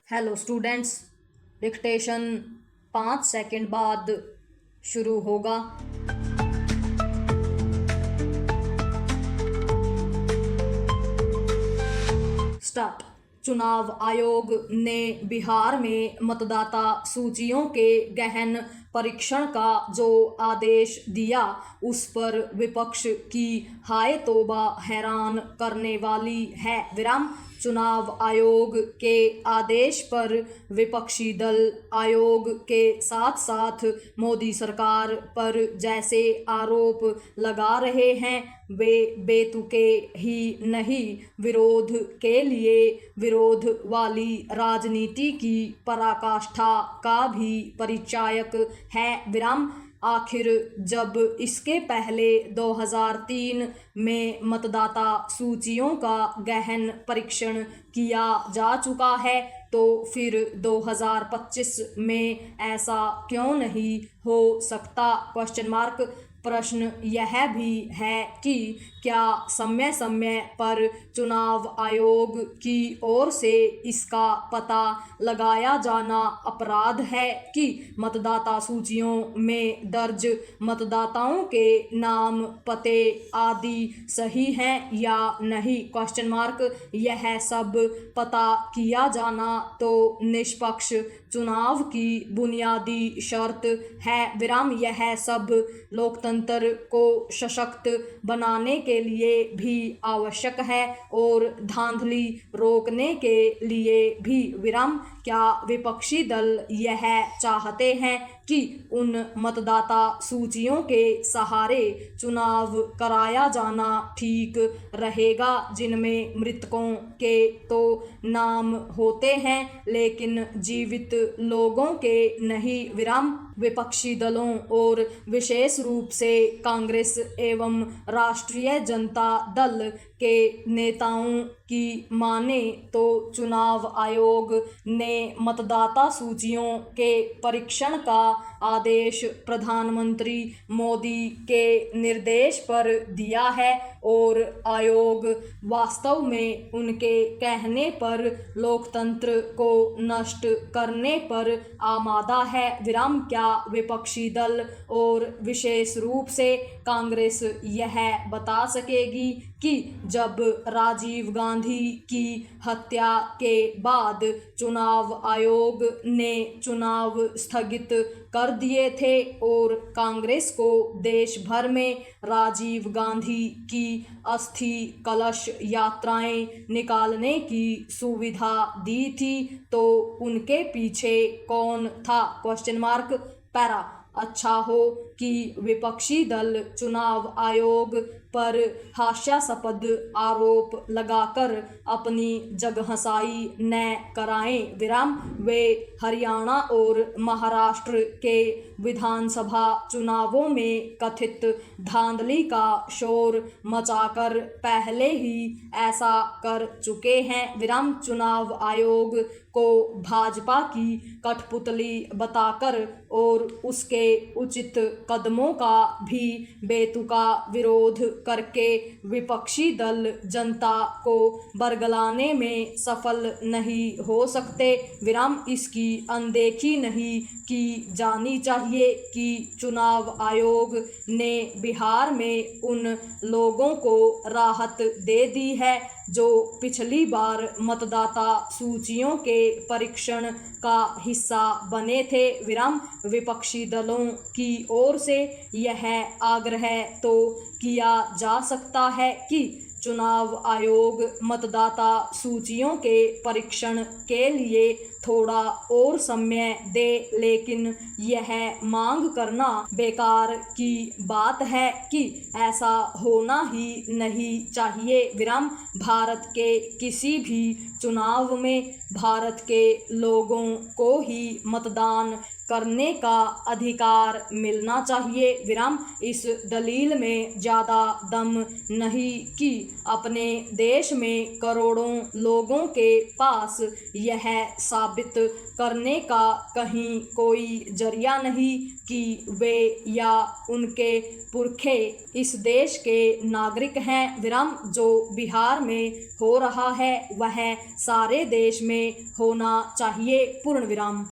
Hello students, dictation 5 second बाद शुरू होगा। स्टार्ट। चुनाव आयोग ने बिहार में मतदाता सूचियों के गहन परीक्षण का जो आदेश दिया उस पर विपक्ष की हाय तौबा हैरान करने वाली है। विराम। चुनाव आयोग के आदेश पर विपक्षी दल आयोग के साथ साथ मोदी सरकार पर जैसे आरोप लगा रहे हैं वे बेतुके ही नहीं, विरोध के लिए विरोध वाली राजनीति की पराकाष्ठा का भी परिचायक है। विराम। आखिर जब इसके पहले 2003 में मतदाता सूचियों का गहन परीक्षण किया जा चुका है तो फिर 2025 में ऐसा क्यों नहीं हो सकता? Question mark. प्रश्न यह भी है कि क्या समय समय पर चुनाव आयोग की ओर से इसका पता लगाया जाना अपराध है कि मतदाता सूचियों में दर्ज मतदाताओं के नाम, पते आदि सही हैं या नहीं? Question mark. यह सब पता किया जाना तो निष्पक्ष चुनाव की बुनियादी शर्त है। विराम। यह सब लोकतंत्र को सशक्त बनाने के लिए भी आवश्यक है और धांधली रोकने के लिए भी। विराम। क्या विपक्षी दल यह चाहते हैं कि उन मतदाता सूचियों के सहारे चुनाव कराया जाना ठीक रहेगा जिनमें मृतकों के तो नाम होते हैं लेकिन जीवित लोगों के नहीं? विराम। विपक्षी दलों और विशेष रूप से कांग्रेस एवं राष्ट्रीय जनता दल के नेताओं की माने तो चुनाव आयोग ने मतदाता सूचियों के परीक्षण का आदेश प्रधानमंत्री मोदी के निर्देश पर दिया है और आयोग वास्तव में उनके कहने पर लोकतंत्र को नष्ट करने पर आमादा है। विराम। क्या विपक्षी दल और विशेष रूप से कांग्रेस यह बता सकेगी कि जब राजीव गांधी की हत्या के बाद चुनाव आयोग ने चुनाव स्थगित कर दिए थे और कांग्रेस को देश भर में राजीव गांधी की अस्थि कलश यात्राएं निकालने की सुविधा दी थी तो उनके पीछे कौन था? Question mark. पैरा। अच्छा हो कि विपक्षी दल चुनाव आयोग पर हास्यास्पद आरोप लगाकर अपनी जगहंसाई न कराएं। विराम। वे हरियाणा और महाराष्ट्र के विधानसभा चुनावों में कथित धांधली का शोर मचाकर पहले ही ऐसा कर चुके हैं। विराम। चुनाव आयोग को भाजपा की कठपुतली बताकर और उसके उचित कदमों का भी बेतुका विरोध करके विपक्षी दल जनता को बरगलाने में सफल नहीं हो सकते। विराम। इसकी अनदेखी नहीं की जानी चाहिए कि चुनाव आयोग ने बिहार में उन लोगों को राहत दे दी है जो पिछली बार मतदाता सूचियों के परीक्षण का हिस्सा बने थे। विराम। विपक्षी दलों की ओर से यह आग्रह तो किया जा सकता है कि चुनाव आयोग मतदाता सूचियों के परीक्षण के लिए थोड़ा और समय दे, लेकिन यह मांग करना बेकार की बात है कि ऐसा होना ही नहीं चाहिए। विराम। भारत के किसी भी चुनाव में भारत के लोगों को ही मतदान करने का अधिकार मिलना चाहिए विराम। इस दलील में ज़्यादा दम नहीं कि अपने देश में करोड़ों लोगों के पास यह साबित करने का कहीं कोई जरिया नहीं कि वे या उनके पुरखे इस देश के नागरिक हैं विराम। जो बिहार में हो रहा है वह सारे देश में होना चाहिए पूर्ण विराम।